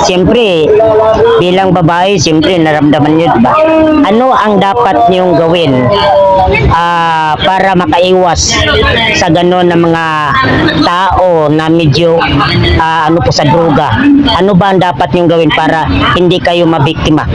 Siyempre, bilang babae, siyempre, naramdaman nyo, diba? Ano ang dapat nyong gawin para makaiwas sa gano'n ng mga tao na medyo ano po sa droga? Ano ba ang dapat nyong gawin para hindi kayo mabiktima?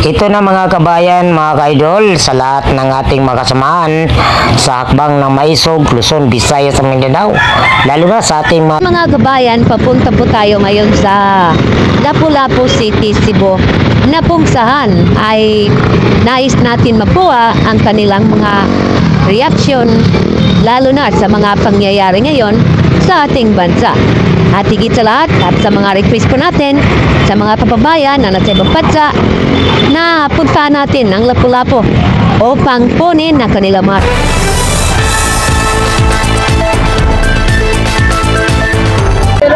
Ito na mga kabayan, mga ka-idol, sa lahat ng ating mga kasamahan sa hakbang ng Maisog, Luzon, Visayas at Mindanao. Lalo na sa ating mga kabayan, papunta po tayo ngayon sa Lapu-Lapu City, Cebu, na kung saan ay nais natin makuha ang kanilang mga reaksyon, lalo na sa mga pangyayari ngayon sa ating bansa. At higit sa lahat, at sa mga request po natin sa mga kababayan na nasa ibang bansa, na punta natin ang Lapu-Lapu upang punin na kanilang mga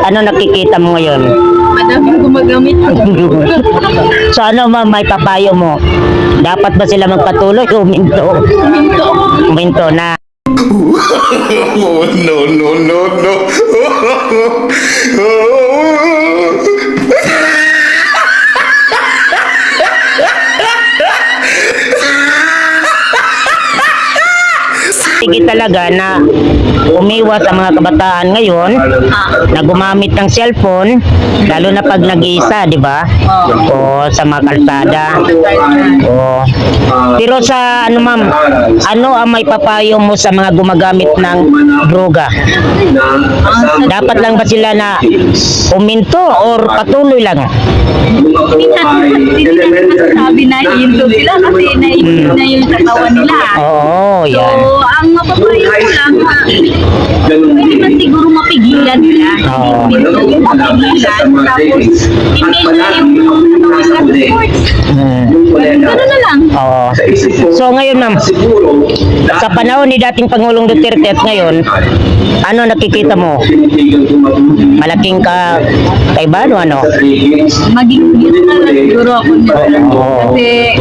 ano nakikita mo ngayon? Madaming gumagamit. So ano may papayo mo? Dapat ba sila magpatuloy o huminto? Huminto na. Oh, no, no, no, no. Sige talaga na umiwas ang mga kabataan ngayon na gumamit ng cellphone, lalo na pag nag-iisa, di ba? O sa mga kalsada. O. Pero sa ano ma'am, ano ang may papayo mo sa mga gumagamit ng droga? Dapat lang ba sila na uminto or patuloy lang? Sabi na hinto sila kasi naiinit na yung katawan nila. Oo, yan. So, ang mapapayo ko lang, pwede man siguro mapigilan sila. Yung mapigilan, tapos hindi na yung katawan ng sports. Gano'n na lang. Oo. So ngayon ma'am, sa panahon ni dating Pangulong Duterte at ngayon, ano nakikita mo? Malaking kaiba ano? Maging yun na lang siguro ako nila. Kasi,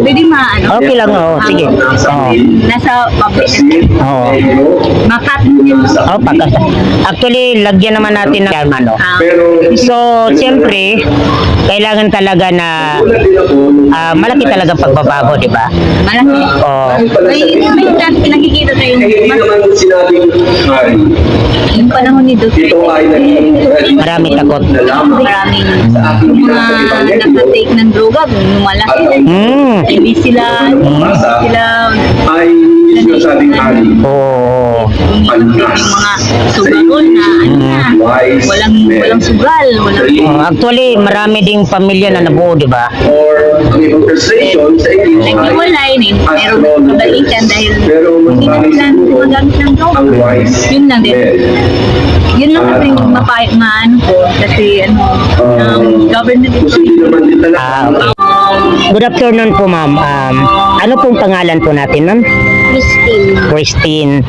pwede maano. Okay lang, oh. Sige. Oo. Nasa public na. Oo. Makat. Oh, actually, lagyan naman natin ng ano. So, siyempre, kailangan talaga na malaki talaga pagbabago, di ba? Malaki. Oh. May pinakikita tayong yung panahon ni Duterte. Marami takot. Maraming mga nakatake ng droga, lumalaki. Hindi sila Oo. yung mga sugarol na walang sugal, Actually, marami ding pamilya na nabuo, di ba? naghiwalay din. Pero kabalikan dahil hindi na sila gumagamit ng droga. Yun lang din. Yun lang kasi maano ko kasi government Okay. Good afternoon po, ma'am. Ano pong pangalan po natin, ma'am? Christine.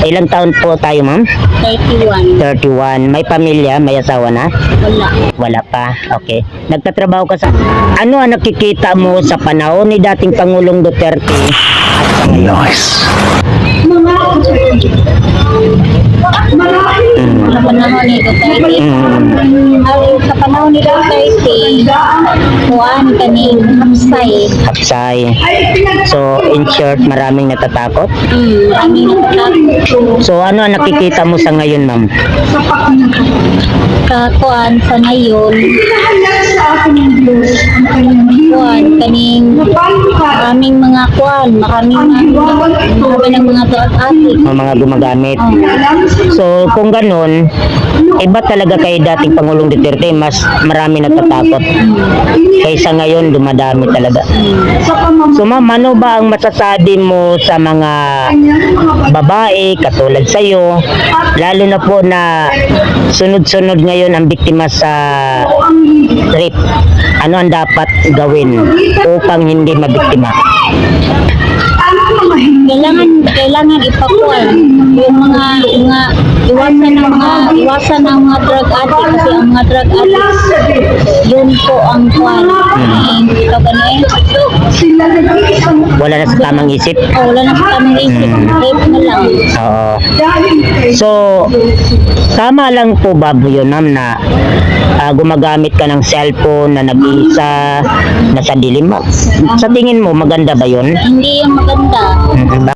Ilang taon po tayo, ma'am? 31. 31. May pamilya? May asawa na? Wala. Wala pa. Okay. Nagtatrabaho ka sa... Ano ang nakikita mo sa panahon ni dating Pangulong Duterte at sa ngayon? Nice. Sa panahon ni Duterte. Sa panahon ni Duterte, kuhaan kaning hapsay. Hapsay. So, in short, maraming natatakot. Maraming natatakot. So, ano ang nakikita mo sa ngayon, ma'am? Kuhaan sa ngayon. Kuhaan kaning maraming mga kuhaan, maraming mga atik. Mga gumagamit. So, kung ganun, iba talaga kay dating Pangulong Duterte, mas marami natatakot. Kaysa ngayon, dumadami talaga. So, ma'am, ano ba ang masasabi mo sa mga babae, katulad sa'yo, lalo na po na sunod-sunod ngayon ang biktima sa rape? Ano ang dapat gawin upang hindi mabiktima? Kailangan ipakuan yung mga iwasan ng mga drug addict kasi ang mga drug addicts yun po ang kwan. Ito ganun. Wala na sa tamang isip. Wala na sa tamang isip. Vape na lang. Oo. So, tama lang po ba yun, ma'am, na gumagamit ka ng cellphone na nag-iisa, nasa dilim? Sa tingin mo, maganda ba yun? Hindi yung maganda.